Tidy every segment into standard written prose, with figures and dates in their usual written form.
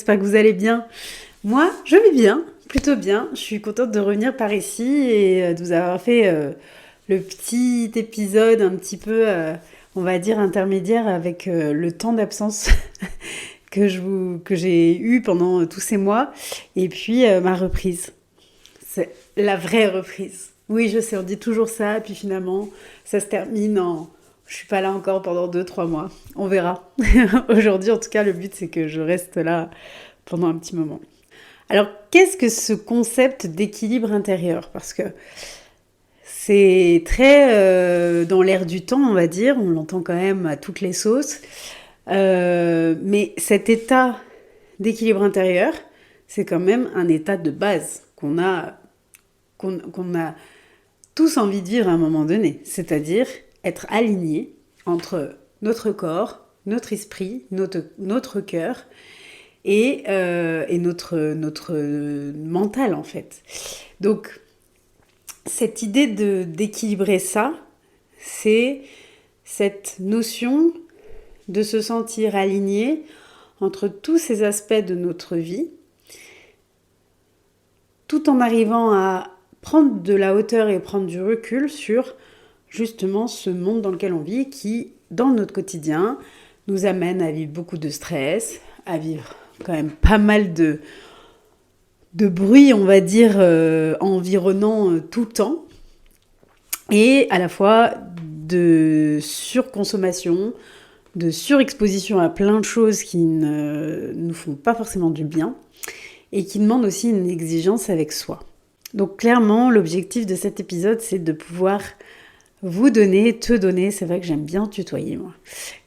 j'espère que vous allez bien. Moi, je vais bien, plutôt bien. Je suis contente de revenir par ici et de vous avoir fait le petit épisode un petit peu, on va dire, intermédiaire avec le temps d'absence que j'ai eu pendant tous ces mois. Et puis ma reprise. C'est la vraie reprise. Oui, je sais, on dit toujours ça, et puis finalement, ça se termine en... Je suis pas là encore pendant 2-3 mois. On verra. Aujourd'hui, en tout cas, le but, c'est que je reste là pendant un petit moment. Alors, qu'est-ce que ce concept d'équilibre intérieur? Parce que c'est très dans l'air du temps, on va dire. On l'entend quand même à toutes les sauces. Mais cet état d'équilibre intérieur, c'est quand même un état de base qu'on a tous envie de vivre à un moment donné. C'est-à-dire être aligné entre notre corps, notre esprit, notre cœur et notre mental en fait. Donc cette idée d'équilibrer ça, c'est cette notion de se sentir aligné entre tous ces aspects de notre vie, tout en arrivant à prendre de la hauteur et prendre du recul sur justement ce monde dans lequel on vit qui, dans notre quotidien, nous amène à vivre beaucoup de stress, à vivre quand même pas mal de bruit, on va dire, environnant tout le temps, et à la fois de surconsommation, de surexposition à plein de choses qui ne nous font pas forcément du bien, et qui demandent aussi une exigence avec soi. Donc clairement, l'objectif de cet épisode, c'est de pouvoir vous donner, te donner, c'est vrai que j'aime bien tutoyer moi.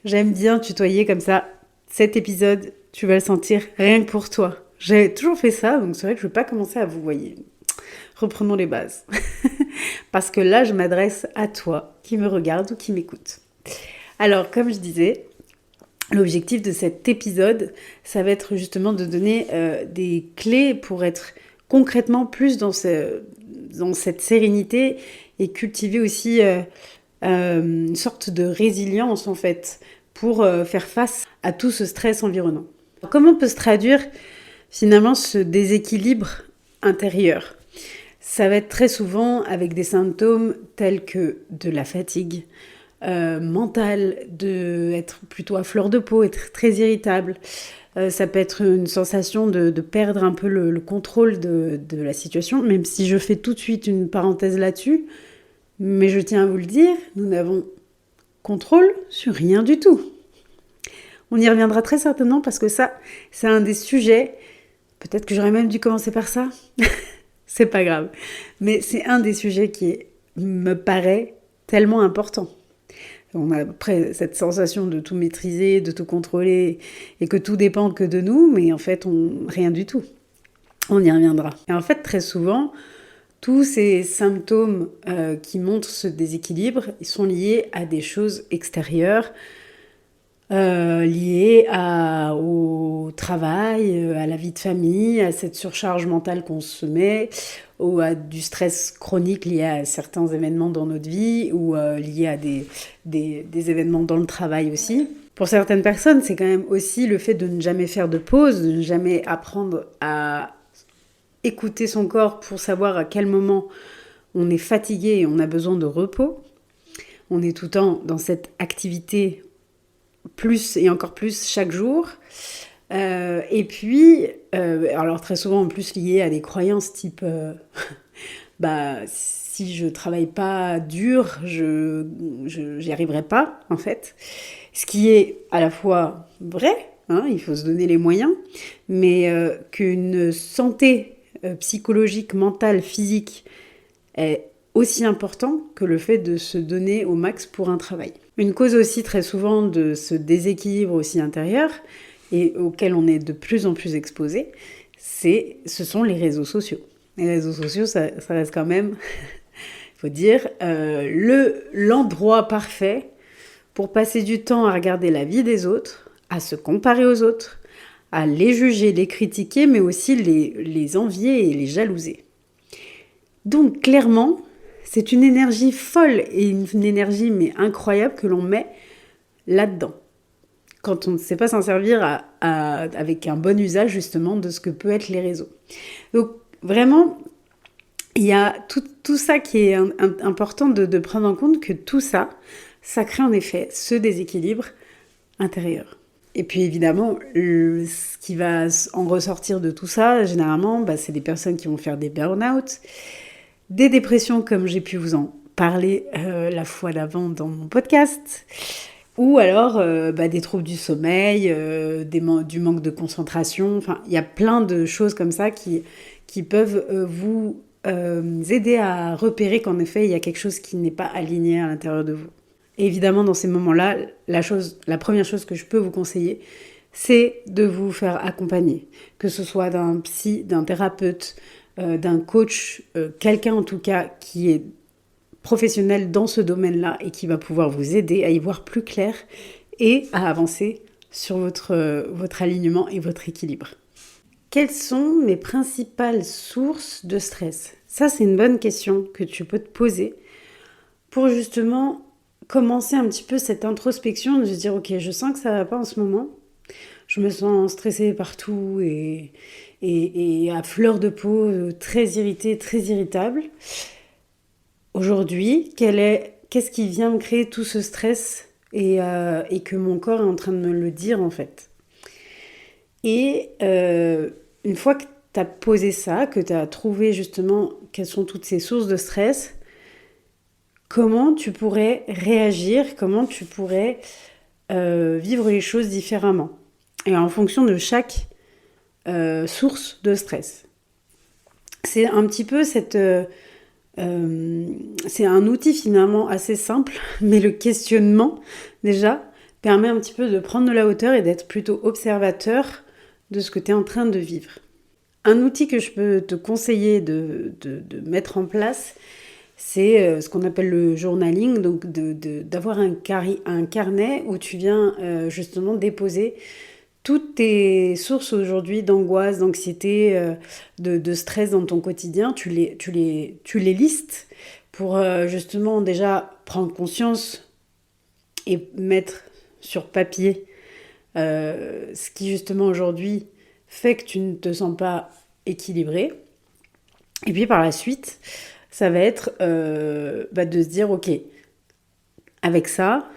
J'aime bien tutoyer comme ça. Cet épisode, tu vas le sentir rien que pour toi. J'ai toujours fait ça, donc c'est vrai que je ne vais pas commencer à vous voyer. Reprenons les bases. Parce que là, je m'adresse à toi qui me regarde ou qui m'écoute. Alors, comme je disais, l'objectif de cet épisode, ça va être justement de donner des clés pour être concrètement plus dans cette sérénité et cultiver aussi une sorte de résilience en fait pour faire face à tout ce stress environnant. Comment peut se traduire finalement ce déséquilibre intérieur? Ça va être très souvent avec des symptômes tels que de la fatigue mentale, d'être plutôt à fleur de peau, être très irritable. Ça peut être une sensation de perdre un peu le contrôle de la situation, même si je fais tout de suite une parenthèse là-dessus. Mais je tiens à vous le dire, nous n'avons contrôle sur rien du tout. On y reviendra très certainement parce que ça, c'est un des sujets, peut-être que j'aurais même dû commencer par ça, c'est pas grave, mais c'est un des sujets qui me paraît tellement important. On a après cette sensation de tout maîtriser, de tout contrôler et que tout dépend que de nous, mais en fait, rien du tout. On y reviendra. Et en fait, très souvent, tous ces symptômes qui montrent ce déséquilibre, ils sont liés à des choses extérieures, liées au travail, à la vie de famille, à cette surcharge mentale qu'on se met, ou à du stress chronique lié à certains événements dans notre vie, ou lié à des événements dans le travail aussi. Pour certaines personnes, c'est quand même aussi le fait de ne jamais faire de pause, de ne jamais apprendre à écouter son corps pour savoir à quel moment on est fatigué et on a besoin de repos. On est tout le temps dans cette activité plus et encore plus chaque jour. Et puis, alors très souvent en plus lié à des croyances type si je travaille pas dur, j'y arriverai pas en fait. Ce qui est à la fois vrai, hein, il faut se donner les moyens, mais qu'une santé psychologique, mentale, physique est aussi important que le fait de se donner au max pour un travail. Une cause aussi très souvent de ce déséquilibre aussi intérieur et auquel on est de plus en plus exposé, ce sont les réseaux sociaux. Les réseaux sociaux, ça reste quand même, il faut dire, l'endroit parfait pour passer du temps à regarder la vie des autres, à se comparer aux autres, à les juger, les critiquer, mais aussi les envier et les jalouser. Donc clairement, c'est une énergie folle et une énergie mais incroyable que l'on met là-dedans. quand on ne sait pas s'en servir avec un bon usage justement de ce que peut être les réseaux. Donc vraiment, il y a tout ça qui est important de prendre en compte, que tout ça, ça crée en effet ce déséquilibre intérieur. Et puis évidemment, ce qui va en ressortir de tout ça, généralement, c'est des personnes qui vont faire des burn-out, des dépressions comme j'ai pu vous en parler la fois d'avant dans mon podcast, ou alors des troubles du sommeil, du manque de concentration. Enfin, il y a plein de choses comme ça qui peuvent vous aider à repérer qu'en effet, il y a quelque chose qui n'est pas aligné à l'intérieur de vous. Et évidemment, dans ces moments-là, la première chose que je peux vous conseiller, c'est de vous faire accompagner. Que ce soit d'un psy, d'un thérapeute, d'un coach, quelqu'un en tout cas qui est professionnel dans ce domaine-là et qui va pouvoir vous aider à y voir plus clair et à avancer sur votre alignement et votre équilibre. Quelles sont mes principales sources de stress ? Ça, c'est une bonne question que tu peux te poser pour justement commencer un petit peu cette introspection, de se dire ok, je sens que ça va pas en ce moment, je me sens stressée partout et à fleur de peau, très irritée, très irritable. Aujourd'hui, qu'est-ce qui vient me créer tout ce stress et que mon corps est en train de me le dire en fait. Et une fois que tu as posé ça, que tu as trouvé justement quelles sont toutes ces sources de stress, comment tu pourrais réagir, comment tu pourrais vivre les choses différemment. Et en fonction de chaque source de stress. C'est un petit peu c'est un outil finalement assez simple, mais le questionnement, déjà, permet un petit peu de prendre de la hauteur et d'être plutôt observateur de ce que tu es en train de vivre. Un outil que je peux te conseiller de mettre en place, c'est ce qu'on appelle le journaling, donc d'avoir un carnet où tu viens justement déposer toutes tes sources aujourd'hui d'angoisse, d'anxiété, de stress dans ton quotidien. Tu les listes pour justement déjà prendre conscience et mettre sur papier ce qui justement aujourd'hui fait que tu ne te sens pas équilibré. Et puis par la suite, ça va être de se dire, ok, avec ça,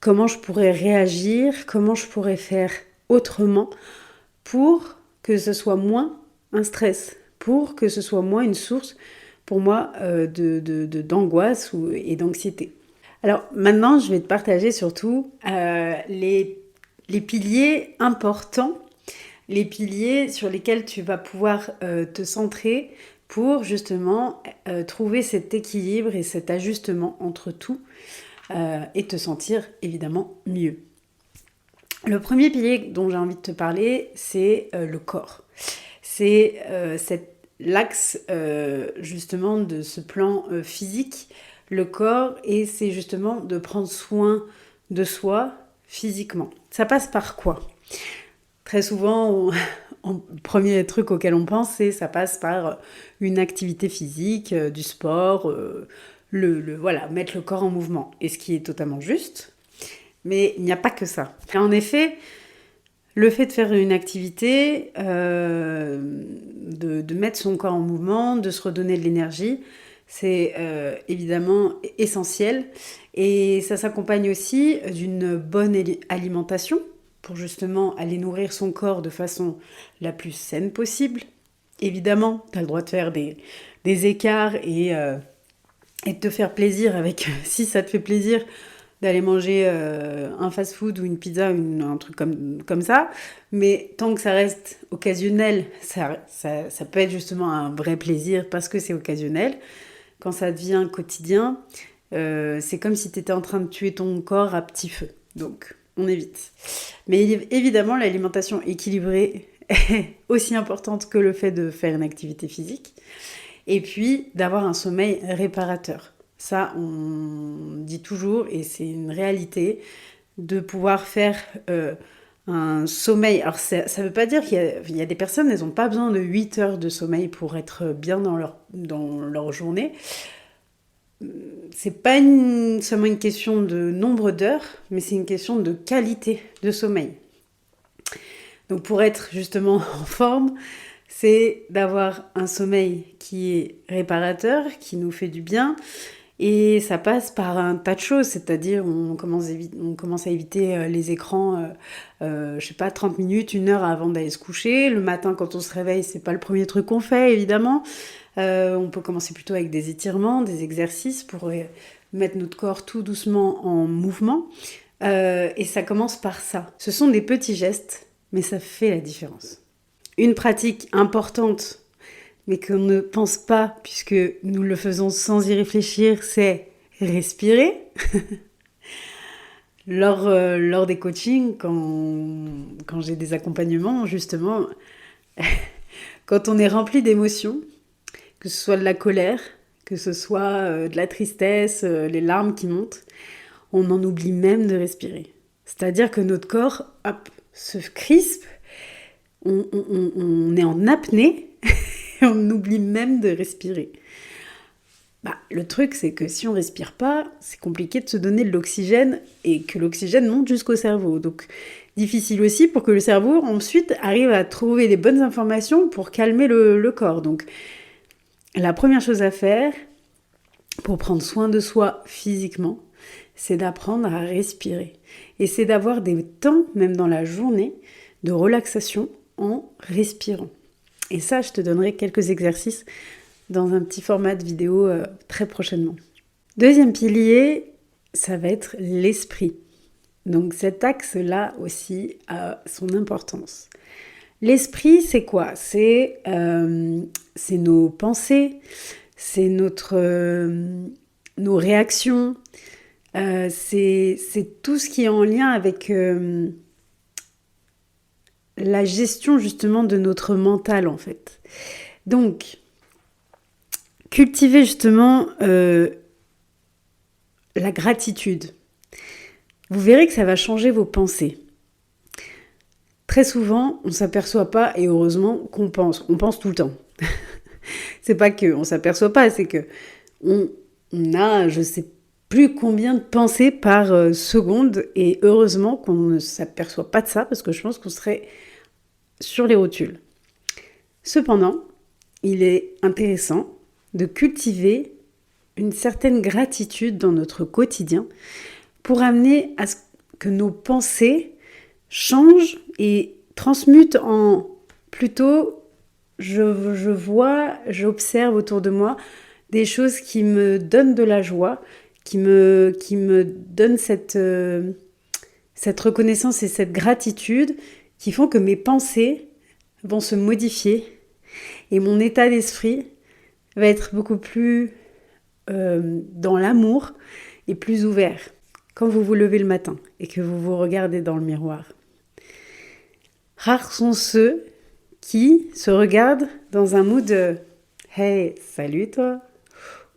comment je pourrais réagir, comment je pourrais faire autrement pour que ce soit moins un stress, pour que ce soit moins une source pour moi d'angoisse et d'anxiété. Alors maintenant, je vais te partager surtout les piliers importants, les piliers sur lesquels tu vas pouvoir te centrer pour justement trouver cet équilibre et cet ajustement entre tout et te sentir évidemment mieux. Le premier pilier dont j'ai envie de te parler, c'est le corps. C'est l'axe justement de ce plan physique, le corps, et c'est justement de prendre soin de soi physiquement. Ça passe par quoi ? Très souvent, le premier truc auquel on pense, c'est ça passe par une activité physique, du sport, voilà, mettre le corps en mouvement. Et ce qui est totalement juste, mais il n'y a pas que ça. En effet, le fait de faire une activité, de mettre son corps en mouvement, de se redonner de l'énergie, c'est évidemment essentiel. Et ça s'accompagne aussi d'une bonne alimentation pour justement aller nourrir son corps de façon la plus saine possible. Évidemment, tu as le droit de faire des écarts et de te faire plaisir avec, si ça te fait plaisir, d'aller manger un fast-food ou une pizza, un truc comme ça. Mais tant que ça reste occasionnel, ça peut être justement un vrai plaisir parce que c'est occasionnel. Quand ça devient quotidien, c'est comme si tu étais en train de tuer ton corps à petit feu. Donc, on évite. Mais évidemment, l'alimentation équilibrée est aussi importante que le fait de faire une activité physique. Et puis, d'avoir un sommeil réparateur. Ça, on dit toujours, et c'est une réalité, de pouvoir faire un sommeil. Alors, ça ne veut pas dire qu'il y a des personnes, elles n'ont pas besoin de 8 heures de sommeil pour être bien dans leur journée. c'est pas seulement une question de nombre d'heures, mais c'est une question de qualité de sommeil. Donc pour être justement en forme, c'est d'avoir un sommeil qui est réparateur, qui nous fait du bien. Et ça passe par un tas de choses, c'est-à-dire on commence à éviter les écrans, je sais pas, 30 minutes, 1 heure avant d'aller se coucher. Le matin, quand on se réveille, c'est pas le premier truc qu'on fait, évidemment. On peut commencer plutôt avec des étirements, des exercices pour mettre notre corps tout doucement en mouvement. Et ça commence par ça. Ce sont des petits gestes, mais ça fait la différence. Une pratique importante, mais qu'on ne pense pas, puisque nous le faisons sans y réfléchir, c'est respirer. Lors des coachings, quand j'ai des accompagnements, justement, quand on est rempli d'émotions, que ce soit de la colère, que ce soit de la tristesse, les larmes qui montent, on en oublie même de respirer. C'est-à-dire que notre corps, hop, se crispe, on est en apnée, et on oublie même de respirer. Le truc, c'est que si on respire pas, c'est compliqué de se donner de l'oxygène et que l'oxygène monte jusqu'au cerveau. Donc, difficile aussi pour que le cerveau, ensuite, arrive à trouver les bonnes informations pour calmer le corps. Donc, la première chose à faire pour prendre soin de soi physiquement, c'est d'apprendre à respirer. Et c'est d'avoir des temps, même dans la journée, de relaxation en respirant. Et ça, je te donnerai quelques exercices dans un petit format de vidéo très prochainement. Deuxième pilier, ça va être l'esprit. Donc cet axe-là aussi a son importance. L'esprit, c'est quoi ? C'est nos pensées, c'est nos réactions, c'est tout ce qui est en lien avec la gestion justement de notre mental en fait. Donc, cultiver justement la gratitude. Vous verrez que ça va changer vos pensées. Très souvent, on ne s'aperçoit pas, et heureusement qu'on pense. On pense tout le temps. C'est pas qu'on ne s'aperçoit pas, c'est que on a, je sais plus combien de pensées par seconde, et heureusement qu'on ne s'aperçoit pas de ça, parce que je pense qu'on serait sur les rotules. Cependant, il est intéressant de cultiver une certaine gratitude dans notre quotidien pour amener à ce que nos pensées changent et transmutent en plutôt j'observe autour de moi des choses qui me donnent de la joie, qui me donnent cette reconnaissance et cette gratitude qui font que mes pensées vont se modifier et mon état d'esprit va être beaucoup plus dans l'amour et plus ouvert quand vous vous levez le matin et que vous vous regardez dans le miroir. Rares sont ceux qui se regardent dans un mood de « Hey, salut toi !»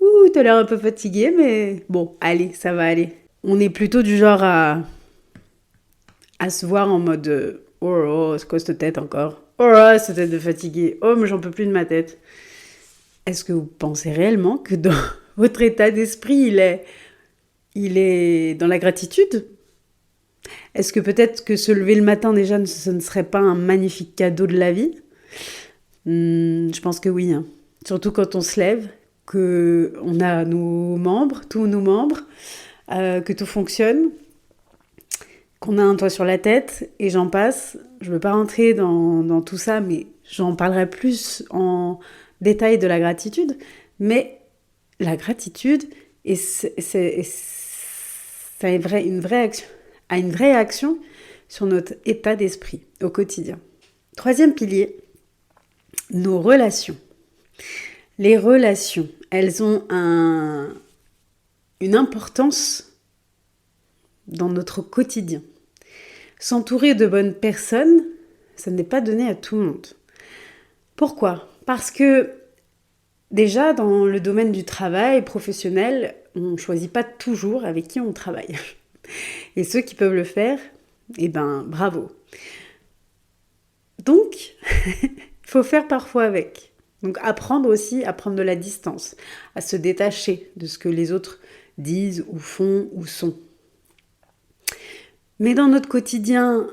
Ouh, t'as l'air un peu fatigué, mais bon, allez, ça va aller. On est plutôt du genre à se voir en mode « Oh, c'est quoi cette tête encore ? Oh, cette tête de fatigué. Oh, mais j'en peux plus de ma tête. » Est-ce que vous pensez réellement que dans votre état d'esprit, il est dans la gratitude ? Est-ce que peut-être que se lever le matin déjà, ce ne serait pas un magnifique cadeau de la vie ? Je pense que oui. Surtout quand on se lève, qu'on a tous nos membres, que tout fonctionne, qu'on a un toit sur la tête, et j'en passe. Je ne veux pas rentrer dans tout ça, mais j'en parlerai plus en détail de la gratitude. Mais la gratitude, ça a une vraie action sur notre état d'esprit au quotidien. Troisième pilier, nos relations. Les relations, elles ont une importance dans notre quotidien. S'entourer de bonnes personnes, ça n'est pas donné à tout le monde. Pourquoi ? Parce que déjà, dans le domaine du travail professionnel, on ne choisit pas toujours avec qui on travaille. Et ceux qui peuvent le faire, bravo. Donc, il faut faire parfois avec. Donc apprendre aussi à prendre de la distance, à se détacher de ce que les autres disent ou font ou sont. Mais dans notre quotidien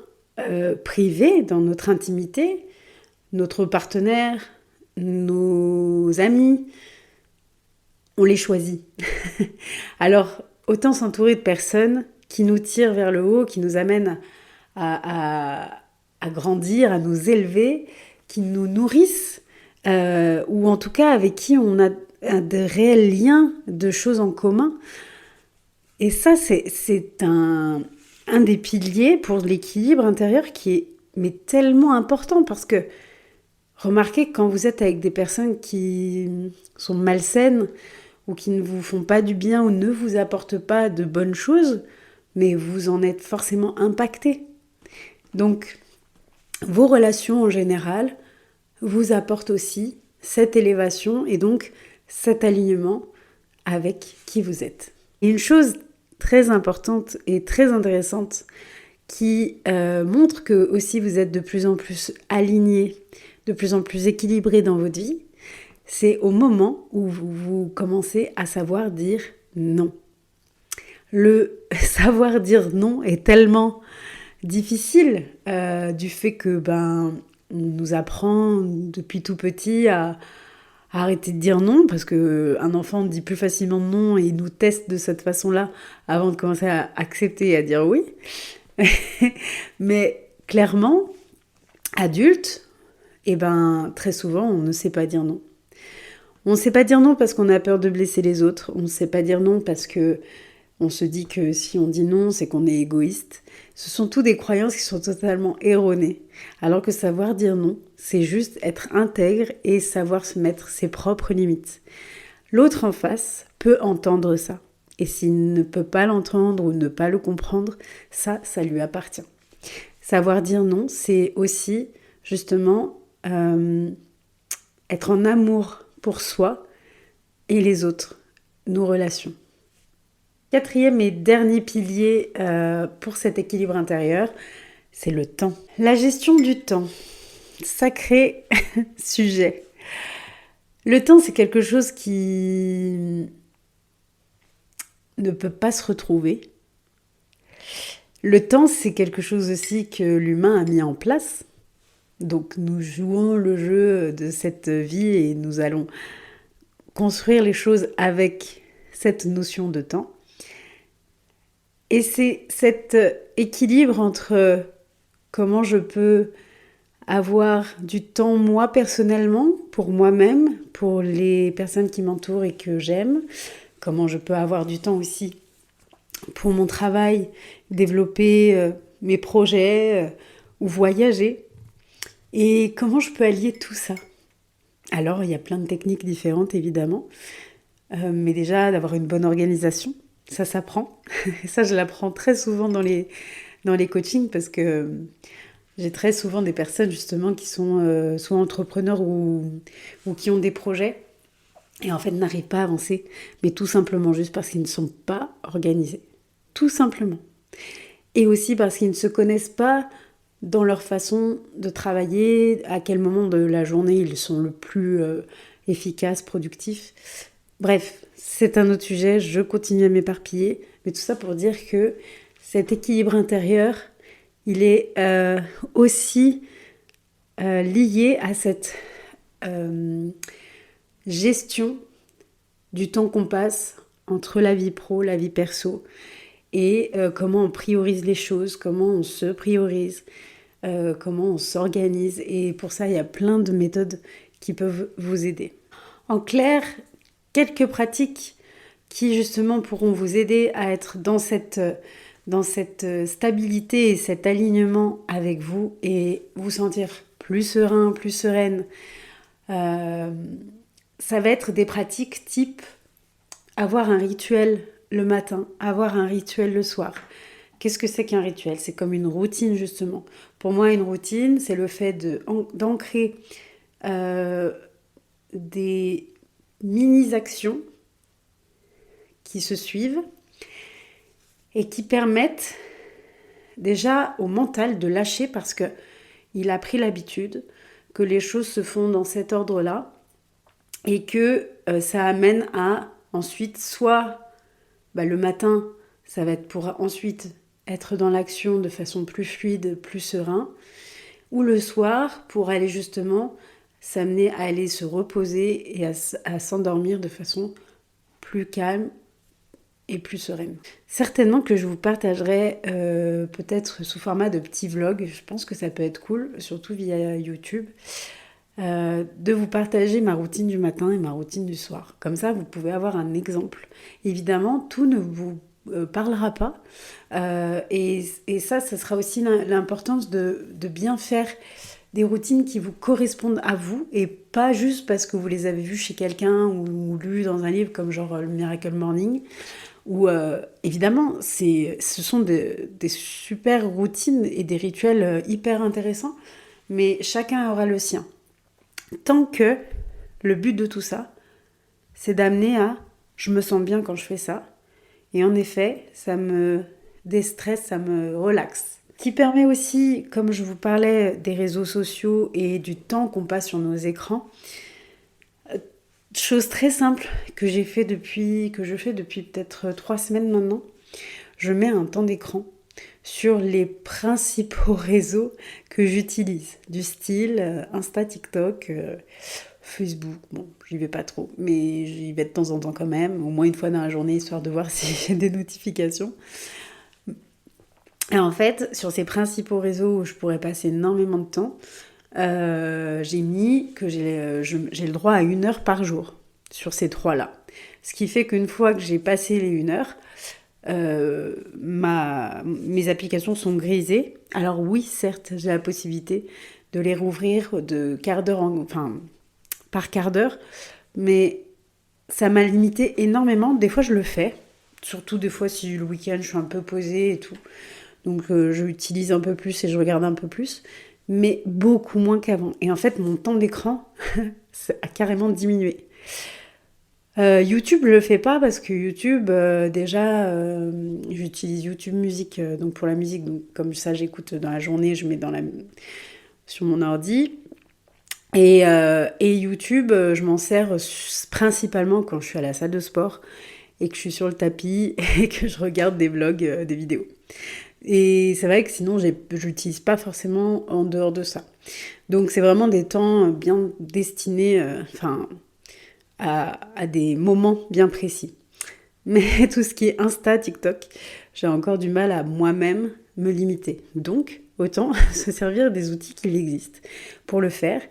privé, dans notre intimité, notre partenaire, nos amis, on les choisit. Alors, autant s'entourer de personnes qui nous tirent vers le haut, qui nous amènent à grandir, à nous élever, qui nous nourrissent, ou en tout cas avec qui on a de réels liens, de choses en commun. Et ça, c'est un des piliers pour l'équilibre intérieur qui est mais tellement important parce que remarquez que quand vous êtes avec des personnes qui sont malsaines ou qui ne vous font pas du bien ou ne vous apportent pas de bonnes choses, mais vous en êtes forcément impacté. Donc, vos relations en général vous apportent aussi cette élévation et donc cet alignement avec qui vous êtes. Et une chose très importante et très intéressante qui montre que aussi vous êtes de plus en plus aligné, de plus en plus équilibré dans votre vie, c'est au moment où vous commencez à savoir dire non. Le savoir dire non est tellement difficile du fait que on nous apprend depuis tout petit à arrêter de dire non parce que un enfant dit plus facilement non et il nous teste de cette façon-là avant de commencer à accepter et à dire oui. Mais clairement, adulte, très souvent on ne sait pas dire non. On ne sait pas dire non parce qu'on a peur de blesser les autres. On ne sait pas dire non parce que on se dit que si on dit non, c'est qu'on est égoïste. Ce sont toutes des croyances qui sont totalement erronées. Alors que savoir dire non, c'est juste être intègre et savoir se mettre ses propres limites. L'autre en face peut entendre ça. Et s'il ne peut pas l'entendre ou ne pas le comprendre, ça lui appartient. Savoir dire non, c'est aussi justement être en amour pour soi et les autres, nos relations. Quatrième et dernier pilier pour cet équilibre intérieur, c'est le temps. La gestion du temps, sacré sujet. Le temps, c'est quelque chose qui ne peut pas se retrouver. Le temps, c'est quelque chose aussi que l'humain a mis en place. Donc nous jouons le jeu de cette vie et nous allons construire les choses avec cette notion de temps. Et c'est cet équilibre entre comment je peux avoir du temps moi personnellement, pour moi-même, pour les personnes qui m'entourent et que j'aime, comment je peux avoir du temps aussi pour mon travail, développer mes projets ou voyager. Et comment je peux allier tout ça ? Alors, il y a plein de techniques différentes, évidemment. Mais déjà, d'avoir une bonne organisation, ça s'apprend. Et ça, je l'apprends très souvent dans les coachings parce que j'ai très souvent des personnes, justement, qui sont soit entrepreneurs ou qui ont des projets et en fait n'arrivent pas à avancer, mais tout simplement juste parce qu'ils ne sont pas organisés. Tout simplement. Et aussi parce qu'ils ne se connaissent pas dans leur façon de travailler, à quel moment de la journée ils sont le plus efficaces, productifs. Bref, c'est un autre sujet, je continue à m'éparpiller, mais tout ça pour dire que cet équilibre intérieur, il est aussi lié à cette gestion du temps qu'on passe entre la vie pro, la vie perso, et comment on priorise les choses, comment on se priorise, comment on s'organise. Et pour ça, il y a plein de méthodes qui peuvent vous aider. En clair, quelques pratiques qui justement pourront vous aider à être dans cette stabilité et cet alignement avec vous et vous sentir plus serein, plus sereine. Ça va être des pratiques type avoir un rituel le matin, avoir un rituel le soir. Qu'est-ce que c'est qu'un rituel ? C'est comme une routine justement. Pour moi, une routine, c'est le fait d'ancrer des mini-actions qui se suivent et qui permettent déjà au mental de lâcher parce qu'il a pris l'habitude que les choses se font dans cet ordre-là et que ça amène à ensuite soit le matin, ça va être pour ensuite être dans l'action de façon plus fluide, plus serein, ou le soir pour aller justement s'amener à aller se reposer et à s'endormir de façon plus calme et plus sereine. Certainement que je vous partagerai peut-être sous format de petits vlogs, je pense que ça peut être cool, surtout via YouTube, de vous partager ma routine du matin et ma routine du soir. Comme ça, vous pouvez avoir un exemple. Évidemment, tout ne vous parlera pas. Et ça sera aussi l'importance de bien faire des routines qui vous correspondent à vous et pas juste parce que vous les avez vues chez quelqu'un ou lues dans un livre comme genre le Miracle Morning. Où évidemment, ce sont des super routines et des rituels hyper intéressants, mais chacun aura le sien. Tant que le but de tout ça, c'est d'amener à je me sens bien quand je fais ça. Et en effet, ça me déstresse, ça me relaxe. Qui permet aussi, comme je vous parlais des réseaux sociaux et du temps qu'on passe sur nos écrans, chose très simple que je fais depuis peut-être 3 semaines maintenant, je mets un temps d'écran sur les principaux réseaux que j'utilise, du style Insta, TikTok, Facebook. Bon, j'y vais pas trop, mais j'y vais de temps en temps quand même, au moins une fois dans la journée, histoire de voir si j'ai des notifications. Et en fait, sur ces principaux réseaux où je pourrais passer énormément de temps, j'ai mis que j'ai le droit à 1 heure par jour sur ces 3-là. Ce qui fait qu'une fois que j'ai passé les 1 heure, mes applications sont grisées. Alors oui, certes, j'ai la possibilité de les rouvrir de quart d'heure, par quart d'heure, mais ça m'a limité énormément. Des fois, je le fais, surtout des fois si le week-end je suis un peu posée et tout. Donc je utilise un peu plus et je regarde un peu plus, mais beaucoup moins qu'avant. Et en fait, mon temps d'écran a carrément diminué. YouTube, je le fais pas parce que YouTube, déjà, j'utilise YouTube Musique, donc pour la musique, donc comme ça, j'écoute dans la journée, je mets sur mon ordi. Et YouTube, je m'en sers principalement quand je suis à la salle de sport et que je suis sur le tapis et que je regarde des vlogs, des vidéos. Et c'est vrai que sinon, je l'utilise pas forcément en dehors de ça. Donc c'est vraiment des temps bien destinés, à des moments bien précis. Mais tout ce qui est Insta, TikTok, j'ai encore du mal à moi-même me limiter. Donc, autant se servir des outils qui existent pour le faire.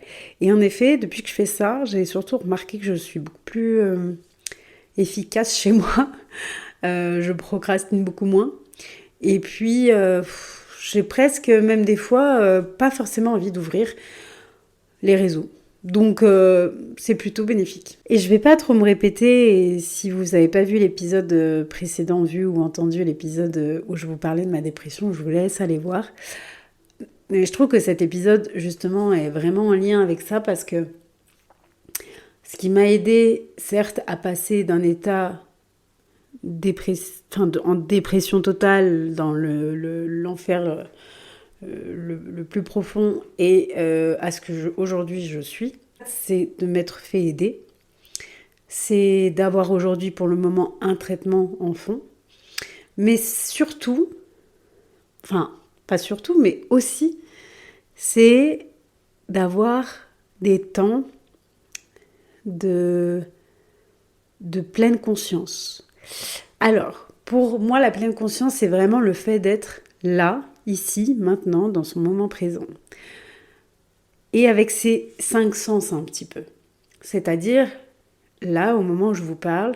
Et en effet, depuis que je fais ça, j'ai surtout remarqué que je suis beaucoup plus efficace chez moi. Je procrastine beaucoup moins. Et puis, j'ai presque, même des fois, pas forcément envie d'ouvrir les réseaux. Donc, c'est plutôt bénéfique. Et je vais pas trop me répéter, et si vous n'avez pas vu l'épisode précédent, vu ou entendu l'épisode où je vous parlais de ma dépression, je vous laisse aller voir. Mais je trouve que cet épisode, justement, est vraiment en lien avec ça, parce que ce qui m'a aidé, certes, à passer d'un état en dépression totale, dans l'enfer le plus profond, et à ce que aujourd'hui je suis, c'est de m'être fait aider. C'est d'avoir aujourd'hui pour le moment un traitement en fond. Mais surtout, pas surtout, mais aussi, c'est d'avoir des temps de pleine conscience. Alors, pour moi, la pleine conscience, c'est vraiment le fait d'être là, ici, maintenant, dans son moment présent. Et avec ces 5 sens un petit peu. C'est-à-dire, là, au moment où je vous parle,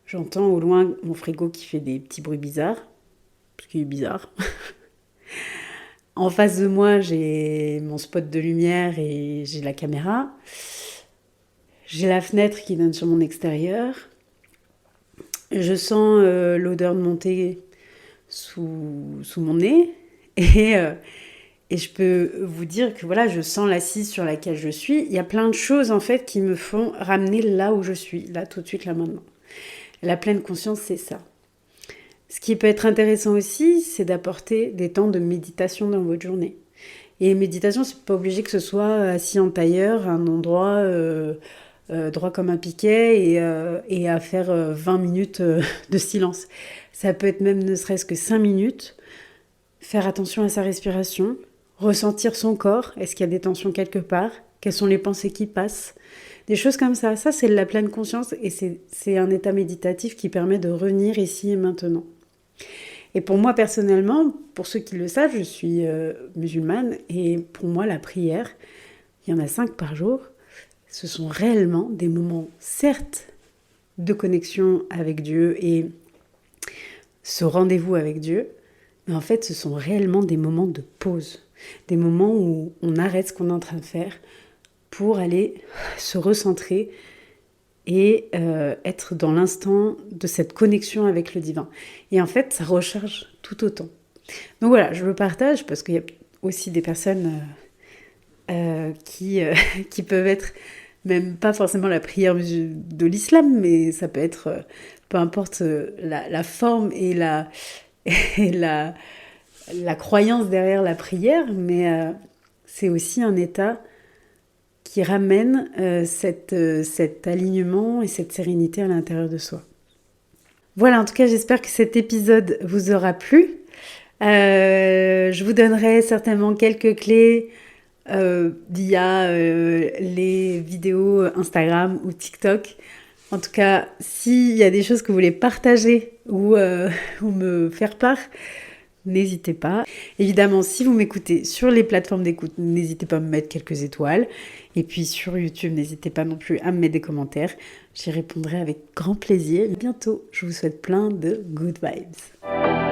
j'entends au loin mon frigo qui fait des petits bruits bizarres, parce qu'il est bizarre. En face de moi, j'ai mon spot de lumière et j'ai la caméra. J'ai la fenêtre qui donne sur mon extérieur. Je sens l'odeur de mon thé sous mon nez. Et je peux vous dire que voilà, je sens l'assise sur laquelle je suis. Il y a plein de choses en fait qui me font ramener là où je suis, là tout de suite, là maintenant. La pleine conscience, c'est ça. Ce qui peut être intéressant aussi, c'est d'apporter des temps de méditation dans votre journée. Et méditation, c'est pas obligé que ce soit assis en tailleur, à un endroit droit comme un piquet et à faire 20 minutes de silence. Ça peut être même ne serait-ce que 5 minutes, faire attention à sa respiration, ressentir son corps, est-ce qu'il y a des tensions quelque part, quelles sont les pensées qui passent, des choses comme ça. Ça, c'est de la pleine conscience et c'est un état méditatif qui permet de revenir ici et maintenant. Et pour moi personnellement, pour ceux qui le savent, je suis musulmane et pour moi la prière, il y en a 5 par jour, ce sont réellement des moments certes de connexion avec Dieu et ce rendez-vous avec Dieu, mais en fait ce sont réellement des moments de pause, des moments où on arrête ce qu'on est en train de faire pour aller se recentrer et être dans l'instant de cette connexion avec le divin. Et en fait, ça recharge tout autant. Donc voilà, je le partage parce qu'il y a aussi des personnes qui peuvent être, même pas forcément la prière de l'islam, mais ça peut être, peu importe la forme et la croyance derrière la prière, mais c'est aussi un état qui ramène cet alignement et cette sérénité à l'intérieur de soi. Voilà, en tout cas, j'espère que cet épisode vous aura plu. Je vous donnerai certainement quelques clés via les vidéos Instagram ou TikTok. En tout cas, s'il y a des choses que vous voulez partager ou me faire part, n'hésitez pas. Évidemment, si vous m'écoutez sur les plateformes d'écoute, n'hésitez pas à me mettre quelques étoiles. Et puis sur YouTube, n'hésitez pas non plus à me mettre des commentaires. J'y répondrai avec grand plaisir. À bientôt, je vous souhaite plein de good vibes.